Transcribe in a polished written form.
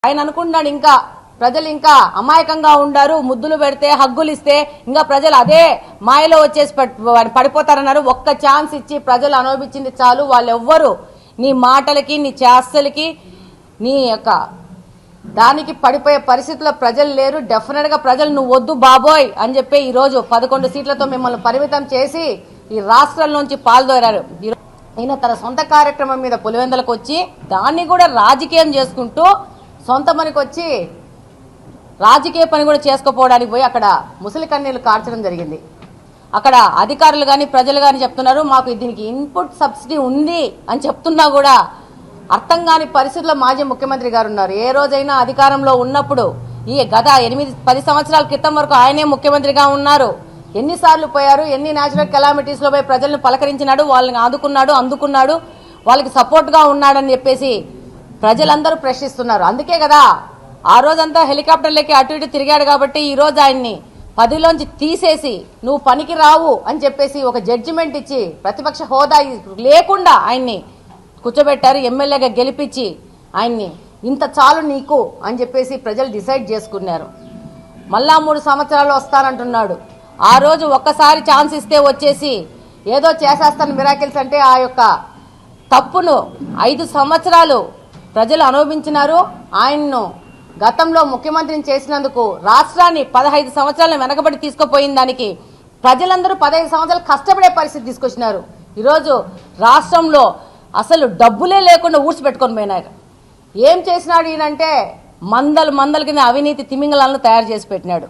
ఆయన అనుకుంటున్నాడు ఇంకా ప్రజలు ఇంకా అమాయకంగా ఉండారు, ముద్దులు పెడితే హగ్గులు ఇస్తే ఇంకా ప్రజలు అదే మాయలో వచ్చేసి పడిపోతారన్నారు. ఒక్క ఛాన్స్ ఇచ్చి ప్రజలు అనుభవించింది చాలు. వాళ్ళెవ్వరు నీ మాటలకి నీ చేష్టలకి నీ యొక్క దానికి పడిపోయే పరిస్థితుల్లో ప్రజలు లేరు. డెఫినెట్ గా ప్రజలు నువ్వు వద్దు బాబోయ్ అని చెప్పి ఈ రోజు 11 సీట్లతో మిమ్మల్ని పరిమితం చేసి ఈ రాష్ట్రం నుంచి పాల్దోరారు. ఈయన తన సొంత కార్యక్రమం మీద పులివెందులకు వచ్చి దాన్ని కూడా రాజకీయం చేసుకుంటూ సొంత పనికి వచ్చి రాజకీయ పని కూడా చేసుకోపోవడానికి పోయి అక్కడ ముసలి కన్నీళ్లు కార్చడం జరిగింది. అక్కడ అధికారులు కానీ ప్రజలు కానీ చెప్తున్నారు మాకు దీనికి ఇన్పుట్ సబ్సిడీ ఉంది అని చెప్తున్నా కూడా అర్థం కాని పరిస్థితుల్లో మాజీ ముఖ్యమంత్రి గారు ఉన్నారు. ఏ రోజైనా అధికారంలో ఉన్నప్పుడు ఈ గత 8-10 సంవత్సరాల క్రితం వరకు ఆయనే ముఖ్యమంత్రిగా ఉన్నారు. ఎన్నిసార్లు పోయారు, ఎన్ని న్యాచురల్ కెలామిటీస్ లో పోయి ప్రజలను పలకరించినాడు, వాళ్ళని అందుకున్నాడు, వాళ్ళకి సపోర్ట్ గా ఉన్నాడని చెప్పేసి ప్రజలందరూ ప్రశ్నిస్తున్నారు. అందుకే కదా ఆ రోజంతా హెలికాప్టర్లకి అటు ఇటు తిరిగాడు కాబట్టి ఈ రోజు ఆయన్ని పదిలోంచి తీసేసి నువ్వు పనికి రావు అని చెప్పేసి ఒక జడ్జిమెంట్ ఇచ్చి ప్రతిపక్ష హోదా లేకుండా ఆయన్ని కూర్చోబెట్టారు. ఎమ్మెల్యేగా గెలిపించి ఆయన్ని ఇంత చాలు నీకు అని చెప్పేసి ప్రజలు డిసైడ్ చేసుకున్నారు. మళ్ళా 3 సంవత్సరాలు వస్తానంటున్నాడు. ఆ రోజు ఒక్కసారి ఛాన్స్ ఇస్తే వచ్చేసి ఏదో చేసేస్తాను మిరాకిల్స్ అంటే ఆ యొక్క తప్పును 5 సంవత్సరాలు ప్రజలు అనుభవించినారు. ఆయన్ను గతంలో ముఖ్యమంత్రిని చేసినందుకు రాష్ట్రాన్ని 15 సంవత్సరాలను వెనకబడి తీసుకుపోయిన దానికి ప్రజలందరూ 15 సంవత్సరాలు కష్టపడే పరిస్థితి తీసుకొచ్చినారు. ఈరోజు రాష్ట్రంలో అసలు డబ్బులే లేకుండా ఊడ్చిపెట్టుకొని పోయినారు. ఏం చేసినాడు ఈయనంటే మందల కింద అవినీతి తిమింగళాలను తయారు చేసి పెట్టినాడు.